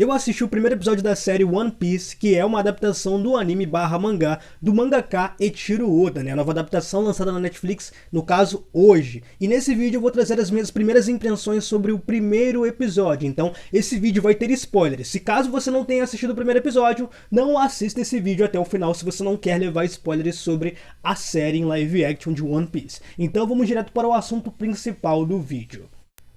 Eu assisti o primeiro episódio da série One Piece, que é uma adaptação do anime barra mangá do mangaka Eiichiro Oda, né? A nova adaptação lançada na Netflix, no caso, hoje. E nesse vídeo eu vou trazer as minhas primeiras impressões sobre o primeiro episódio, então esse vídeo vai ter spoilers. Se caso você não tenha assistido o primeiro episódio, não assista esse vídeo até o final se você não quer levar spoilers sobre a série em live action de One Piece. Então vamos direto para o assunto principal do vídeo.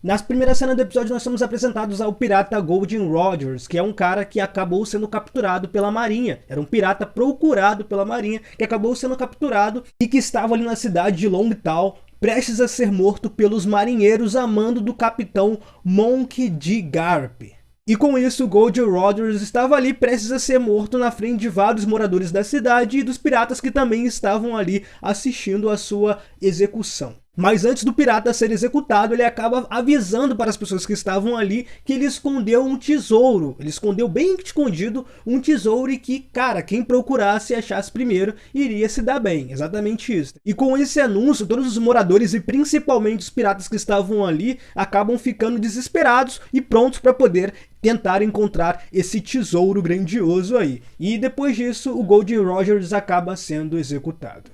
Nas primeiras cenas do episódio nós somos apresentados ao pirata Goldie Rogers, que é um cara que acabou sendo capturado pela marinha. Era um pirata procurado pela marinha, que acabou sendo capturado e que estava ali na cidade de Longtown, prestes a ser morto pelos marinheiros a mando do capitão Monkey D. Garp. E com isso, Goldie Rogers estava ali prestes a ser morto na frente de vários moradores da cidade e dos piratas que também estavam ali assistindo a sua execução. Mas antes do pirata ser executado, ele acaba avisando para as pessoas que estavam ali que ele escondeu um tesouro. Ele escondeu bem escondido um tesouro e que, cara, quem procurasse e achasse primeiro iria se dar bem. Exatamente isso. E com esse anúncio, todos os moradores e principalmente os piratas que estavam ali acabam ficando desesperados e prontos para poder tentar encontrar esse tesouro grandioso aí. E depois disso, o Goldie Rogers acaba sendo executado.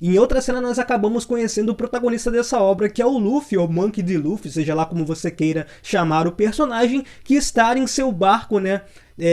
Em outra cena nós acabamos conhecendo o protagonista dessa obra, que é o Luffy, ou Monkey D. Luffy, seja lá como você queira chamar o personagem, que está em seu barco, né,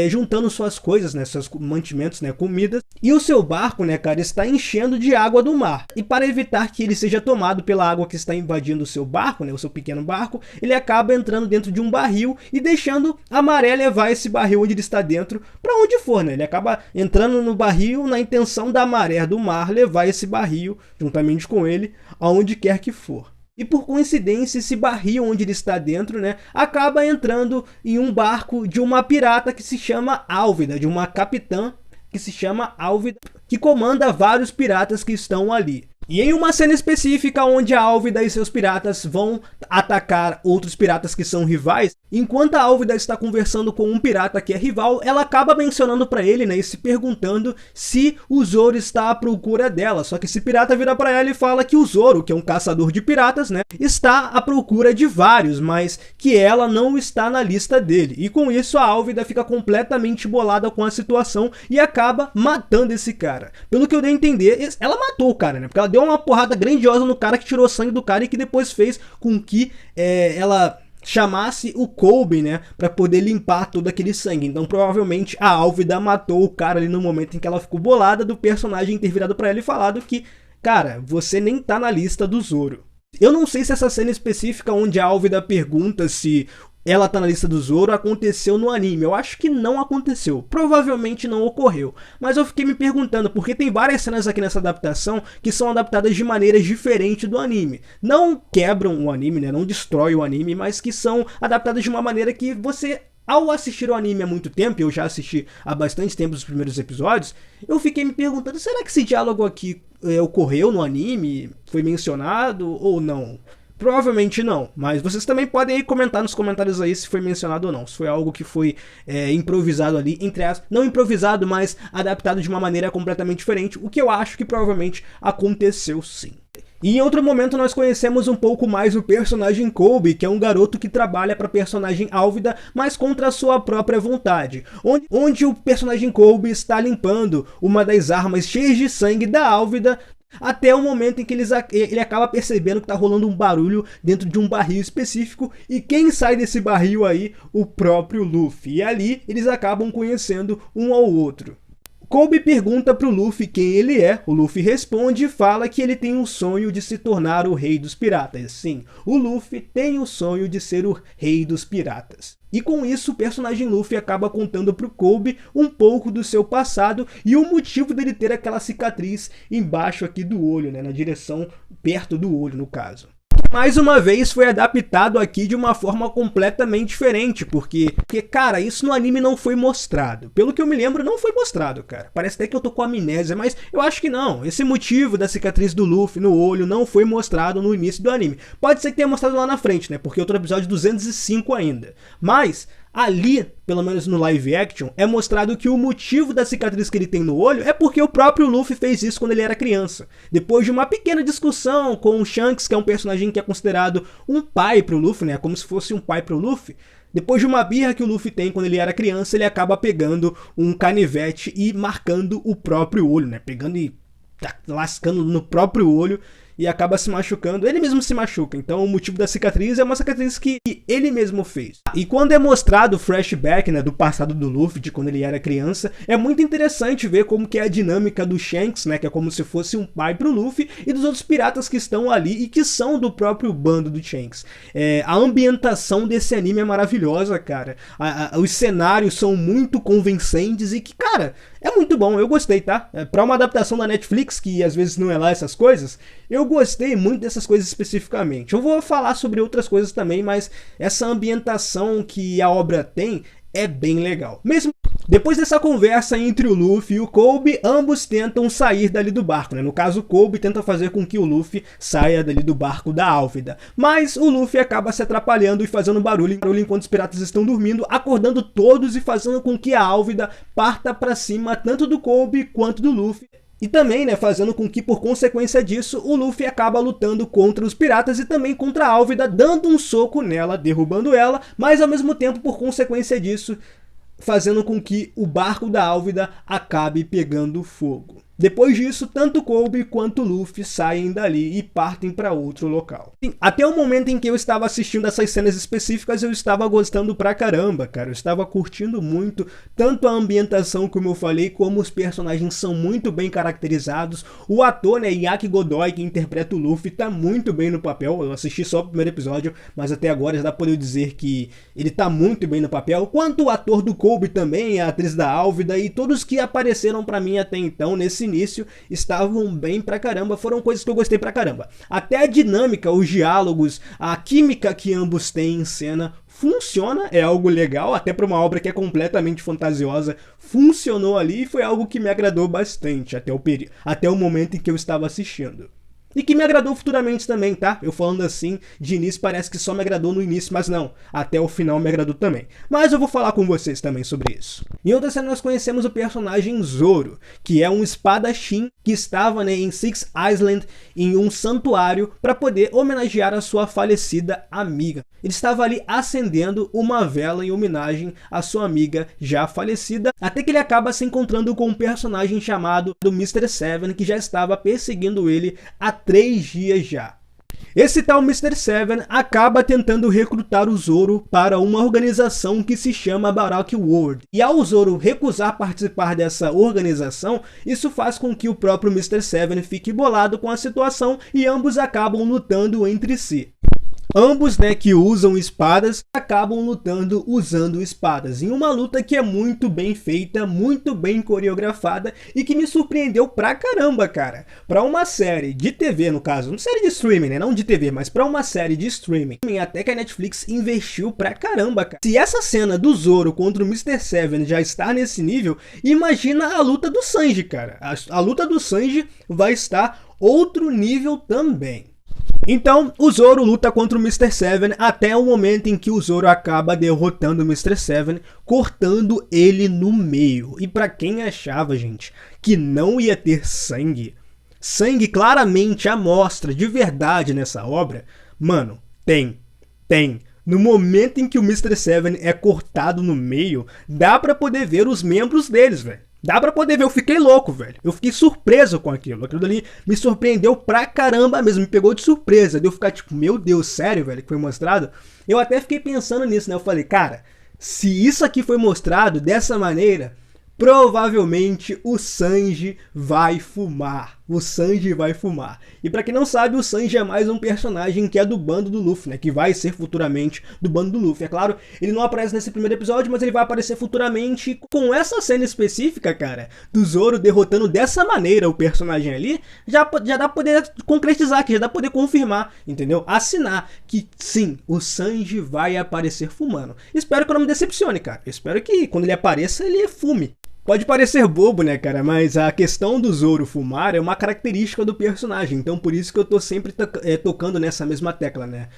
juntando suas coisas, né, seus mantimentos, né, comidas. E o seu barco, né, cara, está enchendo de água do mar. E para evitar que ele seja tomado pela água que está invadindo o seu barco, né, o seu pequeno barco, ele acaba entrando dentro de um barril e deixando a maré levar esse barril onde ele está dentro, para onde for, né? Ele acaba entrando no barril na intenção da maré do mar levar esse barril, juntamente com ele, aonde quer que for. E por coincidência, esse barril onde ele está dentro, né, acaba entrando em um barco de uma pirata que se chama Álvida, de uma capitã que se chama Álvida, que comanda vários piratas que estão ali. E em uma cena específica onde a Álvida e seus piratas vão atacar outros piratas que são rivais, enquanto a Álvida está conversando com um pirata que é rival, ela acaba mencionando para ele, né, e se perguntando se o Zoro está à procura dela. Só que esse pirata vira para ela e fala que o Zoro, que é um caçador de piratas, né, está à procura de vários, mas que ela não está na lista dele. E com isso a Álvida fica completamente bolada com a situação e acaba matando esse cara. Pelo que eu dei a entender, ela matou o cara, né, porque ela deu uma porrada grandiosa no cara que tirou sangue do cara e que depois fez com que ela chamasse o Kobe, né, para poder limpar todo aquele sangue. Então provavelmente a Álvida matou o cara ali no momento em que ela ficou bolada do personagem ter virado para ela e falado que, cara, você nem tá na lista do Zoro. Eu não sei se essa cena específica onde a Álvida pergunta se ela tá na lista do Zoro aconteceu no anime. Eu acho que não aconteceu. Provavelmente não ocorreu. Mas eu fiquei me perguntando, porque tem várias cenas aqui nessa adaptação que são adaptadas de maneiras diferentes do anime. Não quebram o anime, né? Não destrói o anime, mas que são adaptadas de uma maneira que você, ao assistir o anime há muito tempo, eu já assisti há bastante tempo os primeiros episódios, eu fiquei me perguntando, será que esse diálogo aqui ocorreu no anime? Foi mencionado ou não? Provavelmente não, mas vocês também podem aí comentar nos comentários aí se foi mencionado ou não, se foi algo que foi improvisado ali, entre aspas, não improvisado, mas adaptado de uma maneira completamente diferente, o que eu acho que provavelmente aconteceu sim. E em outro momento nós conhecemos um pouco mais o personagem Kobe, que é um garoto que trabalha para a personagem Álvida, mas contra a sua própria vontade. Onde o personagem Kobe está limpando uma das armas cheias de sangue da Álvida, até o momento em que ele acaba percebendo que está rolando um barulho dentro de um barril específico. E quem sai desse barril aí? O próprio Luffy. E ali eles acabam conhecendo um ao outro. Kobe pergunta pro Luffy quem ele é, o Luffy responde e fala que ele tem o sonho de se tornar o rei dos piratas. Sim, o Luffy tem o sonho de ser o rei dos piratas. E com isso o personagem Luffy acaba contando pro Kobe um pouco do seu passado e o motivo dele ter aquela cicatriz embaixo aqui do olho, né, na direção perto do olho no caso. Mais uma vez foi adaptado aqui de uma forma completamente diferente, porque, cara, isso no anime não foi mostrado. Pelo que eu me lembro, não foi mostrado, cara. Parece até que eu tô com amnésia, mas eu acho que não. Esse motivo da cicatriz do Luffy no olho não foi mostrado no início do anime. Pode ser que tenha mostrado lá na frente, né, porque é outro episódio 205 ainda. Mas ali, pelo menos no live action, é mostrado que o motivo da cicatriz que ele tem no olho é porque o próprio Luffy fez isso quando ele era criança. Depois de uma pequena discussão com o Shanks, que é um personagem que é considerado um pai pro Luffy, né, como se fosse um pai pro Luffy, Depois de uma birra que o Luffy tem quando ele era criança, ele acaba pegando um canivete e marcando o próprio olho, né? Pegando e lascando no próprio olho e acaba se machucando. Ele mesmo se machuca, então o motivo da cicatriz é uma cicatriz que ele mesmo fez. E quando é mostrado o flashback, né, do passado do Luffy, de quando ele era criança, é muito interessante ver como que é a dinâmica do Shanks, né, que é como se fosse um pai pro Luffy, e dos outros piratas que estão ali e que são do próprio bando do Shanks. A ambientação desse anime é maravilhosa, cara. Os cenários são muito convincentes e que, cara, é muito bom, eu gostei, tá? Pra uma adaptação da Netflix, que às vezes não é lá essas coisas, eu gostei muito dessas coisas especificamente. Eu vou falar sobre outras coisas também, mas essa ambientação que a obra tem é bem legal. Mesmo depois dessa conversa entre o Luffy e o Kobe, ambos tentam sair dali do barco, né? No caso, o Kobe tenta fazer com que o Luffy saia dali do barco da Álvida. Mas o Luffy acaba se atrapalhando e fazendo barulho enquanto os piratas estão dormindo, acordando todos e fazendo com que a Álvida parta pra cima tanto do Kobe quanto do Luffy. E também, né, fazendo com que, por consequência disso, o Luffy acaba lutando contra os piratas e também contra a Álvida, dando um soco nela, derrubando ela, mas ao mesmo tempo, por consequência disso, fazendo com que o barco da Álvida acabe pegando fogo. Depois disso, tanto Kobe quanto Luffy saem dali e partem para outro local. Até o momento em que eu estava assistindo essas cenas específicas, eu estava gostando pra caramba, cara. Eu estava curtindo muito, tanto a ambientação, como eu falei, como os personagens são muito bem caracterizados. O ator, né, Iaki Godoy, que interpreta o Luffy, tá muito bem no papel. Eu assisti só o primeiro episódio, mas até agora já dá pra eu dizer que ele tá muito bem no papel. Quanto o ator do Kobe também, a atriz da Álvida e todos que apareceram pra mim até então nesse início estavam bem pra caramba, foram coisas que eu gostei pra caramba. Até a dinâmica, os diálogos, a química que ambos têm em cena funciona, é algo legal, até pra uma obra que é completamente fantasiosa, funcionou ali e foi algo que me agradou bastante até o momento em que eu estava assistindo. E que me agradou futuramente também, tá? Eu falando assim, de início parece que só me agradou no início, mas não. Até o final me agradou também. Mas eu vou falar com vocês também sobre isso. Em outra cena nós conhecemos o personagem Zoro, que é um espadachim que estava, né, em Six Island, em um santuário, para poder homenagear a sua falecida amiga. Ele estava ali acendendo uma vela em homenagem à sua amiga já falecida, até que ele acaba se encontrando com um personagem chamado do Mr. Seven, que já estava perseguindo ele há 3 dias já. Esse tal Mr. Seven acaba tentando recrutar o Zoro para uma organização que se chama Baroque World. E ao Zoro recusar participar dessa organização, isso faz com que o próprio Mr. Seven fique bolado com a situação e ambos acabam lutando entre si. Ambos, né, que usam espadas, acabam lutando usando espadas, em uma luta que é muito bem feita, muito bem coreografada e que me surpreendeu pra caramba, cara. Pra uma série de TV, no caso, uma série de streaming, né, não de TV, mas pra uma série de streaming, até que a Netflix investiu pra caramba, cara. Se essa cena do Zoro contra o Mr. Seven já está nesse nível, imagina a luta do Sanji, cara. A luta do Sanji vai estar outro nível também. Então, o Zoro luta contra o Mr. Seven até o momento em que o Zoro acaba derrotando o Mr. Seven, cortando ele no meio. E pra quem achava, gente, que não ia ter sangue claramente à mostra de verdade nessa obra, mano, tem. No momento em que o Mr. Seven é cortado no meio, dá pra poder ver os membros deles, velho. Dá pra poder ver, eu fiquei louco, velho. Eu fiquei surpreso com aquilo. Aquilo ali me surpreendeu pra caramba mesmo, me pegou de surpresa. De eu ficar tipo, meu Deus, sério, velho, que foi mostrado? Eu até fiquei pensando nisso, né? Eu falei, cara, se isso aqui foi mostrado dessa maneira, provavelmente o Sanji vai fumar. O Sanji vai fumar. E pra quem não sabe, o Sanji é mais um personagem que é do bando do Luffy, né? Que vai ser futuramente do bando do Luffy. É claro, ele não aparece nesse primeiro episódio, mas ele vai aparecer futuramente. Com essa cena específica, cara, do Zoro derrotando dessa maneira o personagem ali, já dá pra poder concretizar, que já dá pra poder confirmar, entendeu? Assinar que sim, o Sanji vai aparecer fumando. Espero que eu não me decepcione, cara. Espero que quando ele apareça, ele fume. Pode parecer bobo, né, cara, mas a questão do Zoro fumar é uma característica do personagem, então por isso que eu tô sempre tocando nessa mesma tecla, né?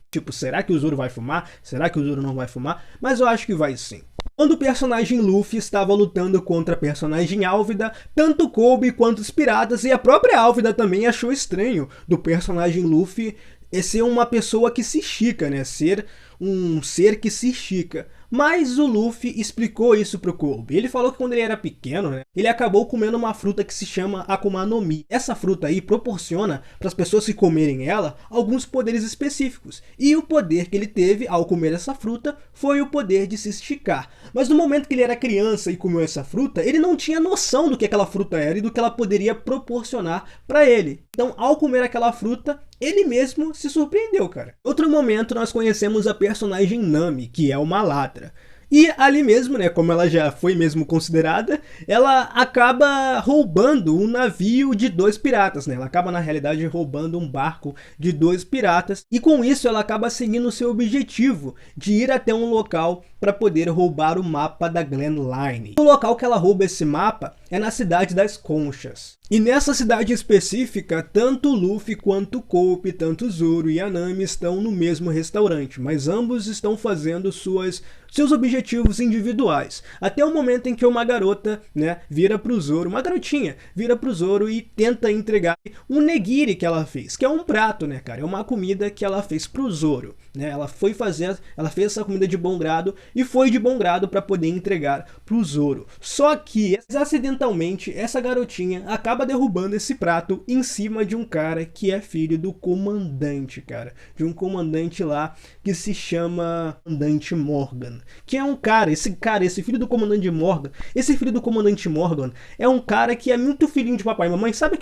Tipo, será que o Zoro vai fumar? Será que o Zoro não vai fumar? Mas eu acho que vai sim. Quando o personagem Luffy estava lutando contra a personagem Álvida, tanto Kobe quanto os piratas e a própria Álvida também achou estranho do personagem Luffy ser uma pessoa que se estica, né? Ser um ser que se estica. Mas o Luffy explicou isso pro Kobe. Ele falou que quando ele era pequeno, né, ele acabou comendo uma fruta que se chama Akuma no Mi. Essa fruta aí proporciona para as pessoas que comerem ela alguns poderes específicos. E o poder que ele teve ao comer essa fruta foi o poder de se esticar. Mas no momento que ele era criança e comeu essa fruta, ele não tinha noção do que aquela fruta era e do que ela poderia proporcionar para ele. Então, ao comer aquela fruta, ele mesmo se surpreendeu, cara. Outro momento, nós conhecemos a personagem Nami, que é uma ladra. E ali mesmo, né, como ela já foi mesmo considerada, ela acaba roubando um navio de 2 piratas, né? Ela acaba, na realidade, roubando um barco de 2 piratas. E com isso, ela acaba seguindo o seu objetivo de ir até um local para poder roubar o mapa da Grand Line. O local que ela rouba esse mapa é na cidade das Conchas. E nessa cidade específica, tanto o Luffy quanto o Kobe, tanto o Zoro e a Nami estão no mesmo restaurante, mas ambos estão fazendo seus objetivos individuais. Até o momento em que uma garota, né, vira pro Zoro, uma garotinha, vira pro Zoro e tenta entregar um nigiri que ela fez, que é um prato, né, cara? É uma comida que ela fez pro Zoro, né? Ela fez essa comida de bom grado e foi de bom grado para poder entregar pro Zoro. Só que, acidentalmente, essa garotinha acaba derrubando esse prato em cima de um cara que é filho do comandante, cara. De um comandante lá que se chama Comandante Morgan. Que é um cara, esse filho do comandante Morgan, esse filho do comandante Morgan é um cara que é muito filhinho de papai e mamãe. Sabe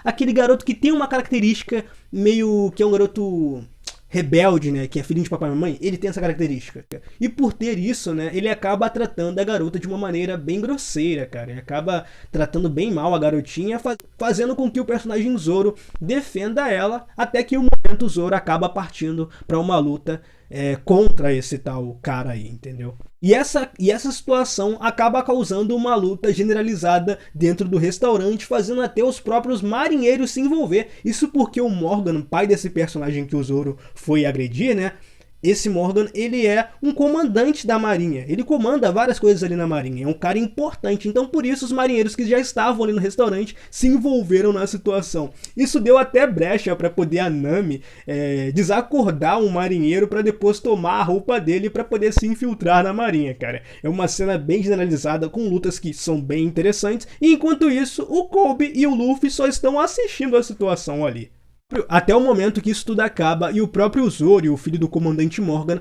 aquele garoto que tem uma característica meio que é um garoto rebelde, né, que é filhinho de papai e mamãe? Ele tem essa característica. E por ter isso, né, ele acaba tratando a garota de uma maneira bem grosseira, cara. Ele acaba tratando bem mal a garotinha, fazendo com que o personagem Zoro defenda ela, até que o momento o Zoro acaba partindo para uma luta contra esse tal cara aí, entendeu? E essa situação acaba causando uma luta generalizada dentro do restaurante, fazendo até os próprios marinheiros se envolver. Isso porque o Morgan, pai desse personagem que o Zoro foi agredir, né? Esse Morgan, ele é um comandante da marinha, ele comanda várias coisas ali na marinha, é um cara importante, então por isso os marinheiros que já estavam ali no restaurante se envolveram na situação. Isso deu até brecha para poder a Nami desacordar um marinheiro para depois tomar a roupa dele para poder se infiltrar na marinha, cara. É uma cena bem generalizada, com lutas que são bem interessantes, e enquanto isso, o Kobe e o Luffy só estão assistindo a situação ali. Até o momento que isso tudo acaba e o próprio Zoro, o filho do comandante Morgan,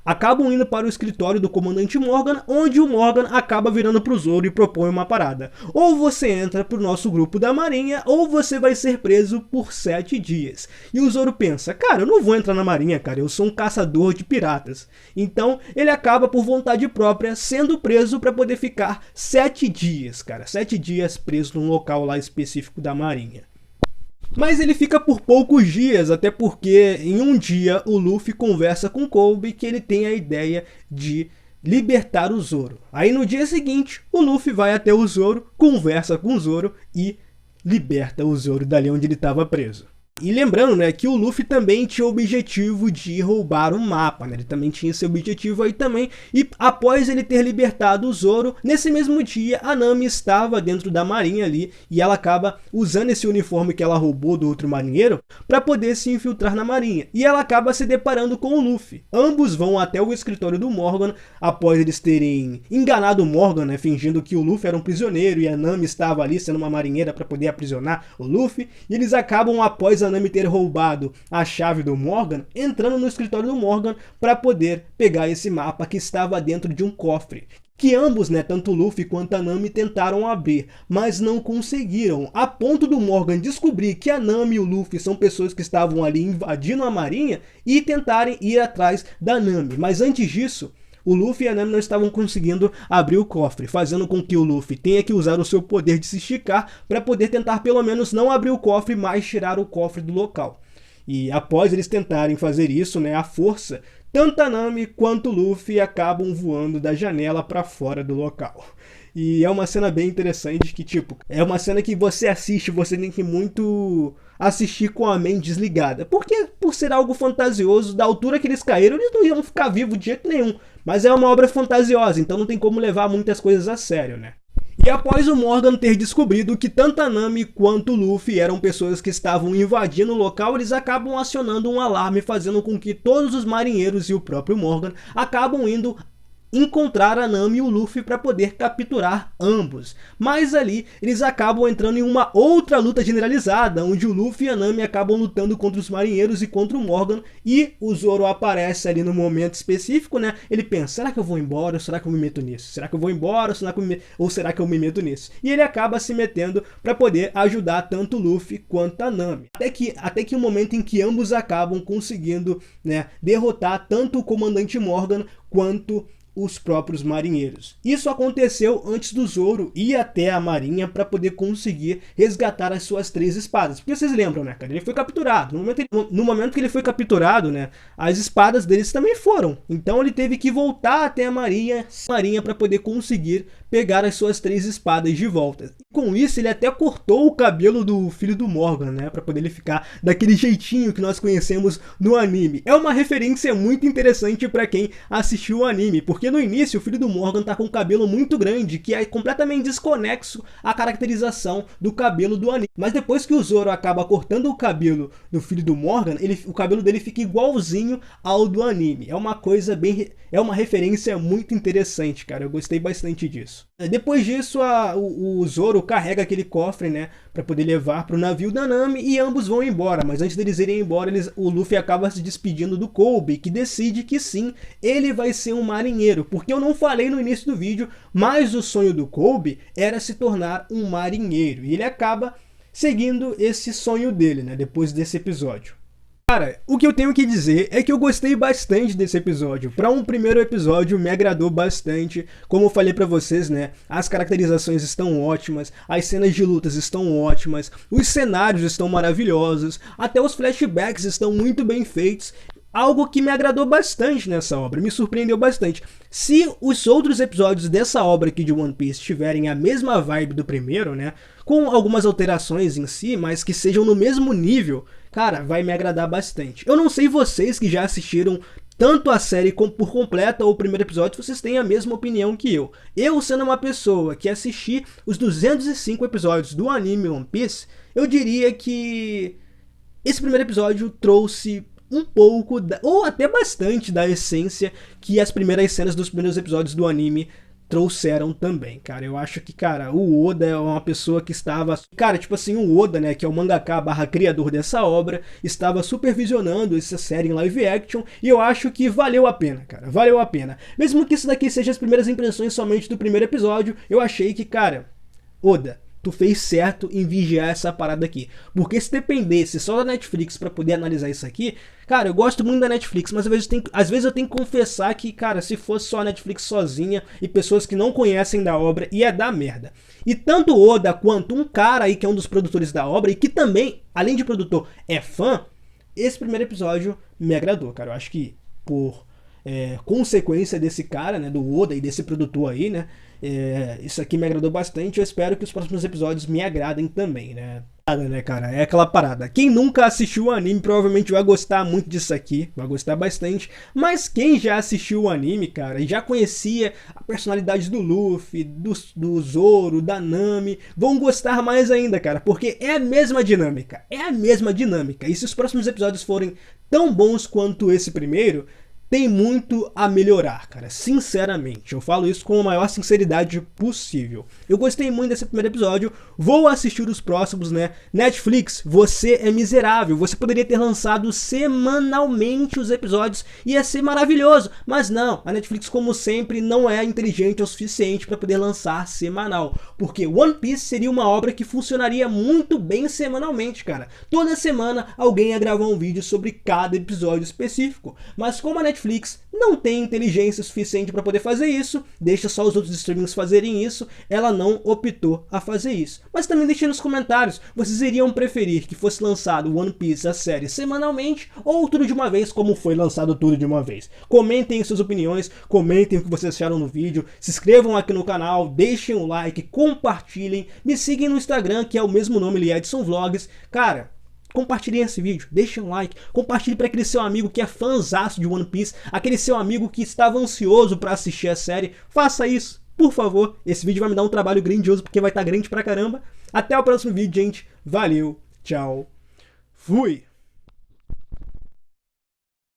acabam indo para o escritório do comandante Morgan, onde o Morgan acaba virando pro Zoro e propõe uma parada. Ou você entra pro nosso grupo da marinha, ou você vai ser preso por 7 dias. E o Zoro pensa, cara, eu não vou entrar na marinha, cara, eu sou um caçador de piratas. Então ele acaba por vontade própria sendo preso para poder ficar 7 dias, cara. 7 dias preso num local lá específico da marinha. Mas ele fica por poucos dias, até porque em um dia o Luffy conversa com Kobe que ele tem a ideia de libertar o Zoro. Aí no dia seguinte, o Luffy vai até o Zoro, conversa com o Zoro e liberta o Zoro dali onde ele estava preso. E lembrando, né, que o Luffy também tinha o objetivo de roubar o mapa, né? Ele também tinha esse objetivo aí também. E após ele ter libertado o Zoro, nesse mesmo dia a Nami estava dentro da marinha ali e ela acaba usando esse uniforme que ela roubou do outro marinheiro para poder se infiltrar na marinha. E ela acaba se deparando com o Luffy. Ambos vão até o escritório do Morgan após eles terem enganado o Morgan, né, fingindo que o Luffy era um prisioneiro e a Nami estava ali sendo uma marinheira para poder aprisionar o Luffy. E eles acabam, após a Nami ter roubado a chave do Morgan, entrando no escritório do Morgan para poder pegar esse mapa que estava dentro de um cofre, que ambos, né, tanto o Luffy quanto a Nami tentaram abrir, mas não conseguiram, a ponto do Morgan descobrir que a Nami e o Luffy são pessoas que estavam ali invadindo a marinha e tentarem ir atrás da Nami. Mas antes disso, o Luffy e a Nami não estavam conseguindo abrir o cofre, fazendo com que o Luffy tenha que usar o seu poder de se esticar para poder tentar pelo menos não abrir o cofre, mas tirar o cofre do local. E após eles tentarem fazer isso, né, à força, tanto a Nami quanto o Luffy acabam voando da janela para fora do local. E é uma cena bem interessante que, tipo, é uma cena que você assiste, você tem que muito assistir com a mente desligada. Porque, por ser algo fantasioso, da altura que eles caíram, eles não iam ficar vivos de jeito nenhum. Mas é uma obra fantasiosa, então não tem como levar muitas coisas a sério, né? E após o Morgan ter descobrido que tanto a Nami quanto o Luffy eram pessoas que estavam invadindo o local, eles acabam acionando um alarme, fazendo com que todos os marinheiros e o próprio Morgan acabam indo encontrar a Nami e o Luffy para poder capturar ambos. Mas ali eles acabam entrando em uma outra luta generalizada, onde o Luffy e a Nami acabam lutando contra os marinheiros e contra o Morgan, e o Zoro aparece ali no momento específico, né? Ele pensa, será que eu vou embora ou será que eu me meto nisso? Será que eu vou embora ou será que eu me meto nisso? E ele acaba se metendo para poder ajudar tanto o Luffy quanto a Nami. Até que o momento em que ambos acabam conseguindo, né, derrotar tanto o comandante Morgan quanto os próprios marinheiros. Isso aconteceu antes do Zoro ir até a marinha para poder conseguir resgatar as suas 3 espadas. Porque vocês lembram, né, cara? Ele foi capturado. No momento que ele foi capturado, né, as espadas deles também foram. Então ele teve que voltar até a marinha para poder conseguir pegar as suas 3 espadas de volta. Com isso, ele até cortou o cabelo do filho do Morgan, né, para poder ele ficar daquele jeitinho que nós conhecemos no anime. É uma referência muito interessante para quem assistiu o anime, porque no início o filho do Morgan tá com um cabelo muito grande, que é completamente desconexo à caracterização do cabelo do anime. Mas depois que o Zoro acaba cortando o cabelo do filho do Morgan, o cabelo dele fica igualzinho ao do anime. É uma referência muito interessante, cara. Eu gostei bastante disso. Depois disso, o Zoro carrega aquele cofre, né, para poder levar para o navio da Nami, e ambos vão embora. Mas antes deles irem embora, o Luffy acaba se despedindo do Kobe, que decide que sim, ele vai ser um marinheiro. Porque eu não falei no início do vídeo, mas o sonho do Kobe era se tornar um marinheiro. E ele acaba seguindo esse sonho dele, né, depois desse episódio. Cara, o que eu tenho que dizer é que eu gostei bastante desse episódio. Para um primeiro episódio, me agradou bastante. Como eu falei pra vocês, né, as caracterizações estão ótimas, as cenas de lutas estão ótimas, os cenários estão maravilhosos, até os flashbacks estão muito bem feitos. Algo que me agradou bastante nessa obra, me surpreendeu bastante. Se os outros episódios dessa obra aqui de One Piece tiverem a mesma vibe do primeiro, né, com algumas alterações em si, mas que sejam no mesmo nível, cara, vai me agradar bastante. Eu não sei vocês que já assistiram tanto a série por completa ou o primeiro episódio, se vocês têm a mesma opinião que eu. Eu, sendo uma pessoa que assisti os 205 episódios do anime One Piece, eu diria que esse primeiro episódio trouxe um pouco, ou até bastante, da essência que as primeiras cenas dos primeiros episódios do anime trouxeram também, cara. Eu acho que, cara, o Oda é uma pessoa que estava... Cara, tipo assim, o Oda, né, que é o mangaka / criador dessa obra, estava supervisionando essa série em live action, e eu acho que valeu a pena, cara. Valeu a pena. Mesmo que isso daqui seja as primeiras impressões somente do primeiro episódio, eu achei que, cara, Oda, tu fez certo em vigiar essa parada aqui. Porque se dependesse só da Netflix pra poder analisar isso aqui, cara, eu gosto muito da Netflix, mas às vezes eu tenho que confessar que, cara, se fosse só a Netflix sozinha e pessoas que não conhecem da obra, ia dar merda. E tanto Oda quanto um cara aí que é um dos produtores da obra e que também, além de produtor, é fã, esse primeiro episódio me agradou, cara. Eu acho que por consequência desse cara, né, do Oda e desse produtor aí, né, isso aqui me agradou bastante. Eu espero que os próximos episódios me agradem também, né. Né, cara, é aquela parada. Quem nunca assistiu o anime provavelmente vai gostar muito disso aqui, vai gostar bastante. Mas quem já assistiu o anime, cara, e já conhecia a personalidade do Luffy, do Zoro, da Nami, vão gostar mais ainda, cara, porque é a mesma dinâmica, é a mesma dinâmica. E se os próximos episódios forem tão bons quanto esse primeiro, tem muito a melhorar, cara, sinceramente. Eu falo isso com a maior sinceridade possível. Eu gostei muito desse primeiro episódio, vou assistir os próximos, né? Netflix, você é miserável. Você poderia ter lançado semanalmente os episódios, ia ser maravilhoso. Mas não, a Netflix, como sempre, não é inteligente o suficiente para poder lançar semanal. Porque One Piece seria uma obra que funcionaria muito bem semanalmente, cara. Toda semana alguém ia gravar um vídeo sobre cada episódio específico. Mas como a Netflix não tem inteligência suficiente para poder fazer isso, deixa só os outros streamings fazerem isso, ela não optou a fazer isso. Mas também deixe nos comentários, vocês iriam preferir que fosse lançado One Piece, a série, semanalmente ou tudo de uma vez, como foi lançado tudo de uma vez? Comentem suas opiniões, comentem o que vocês acharam no vídeo, se inscrevam aqui no canal, deixem um like, compartilhem, me sigam no Instagram, que é o mesmo nome, Edson Vlogs. Cara, compartilhem esse vídeo, deixem um like, compartilhe para aquele seu amigo que é fãzaço de One Piece, aquele seu amigo que estava ansioso para assistir a série. Faça isso, por favor, esse vídeo vai me dar um trabalho grandioso, porque vai estar grande pra caramba. Até o próximo vídeo, gente. Valeu, tchau, fui!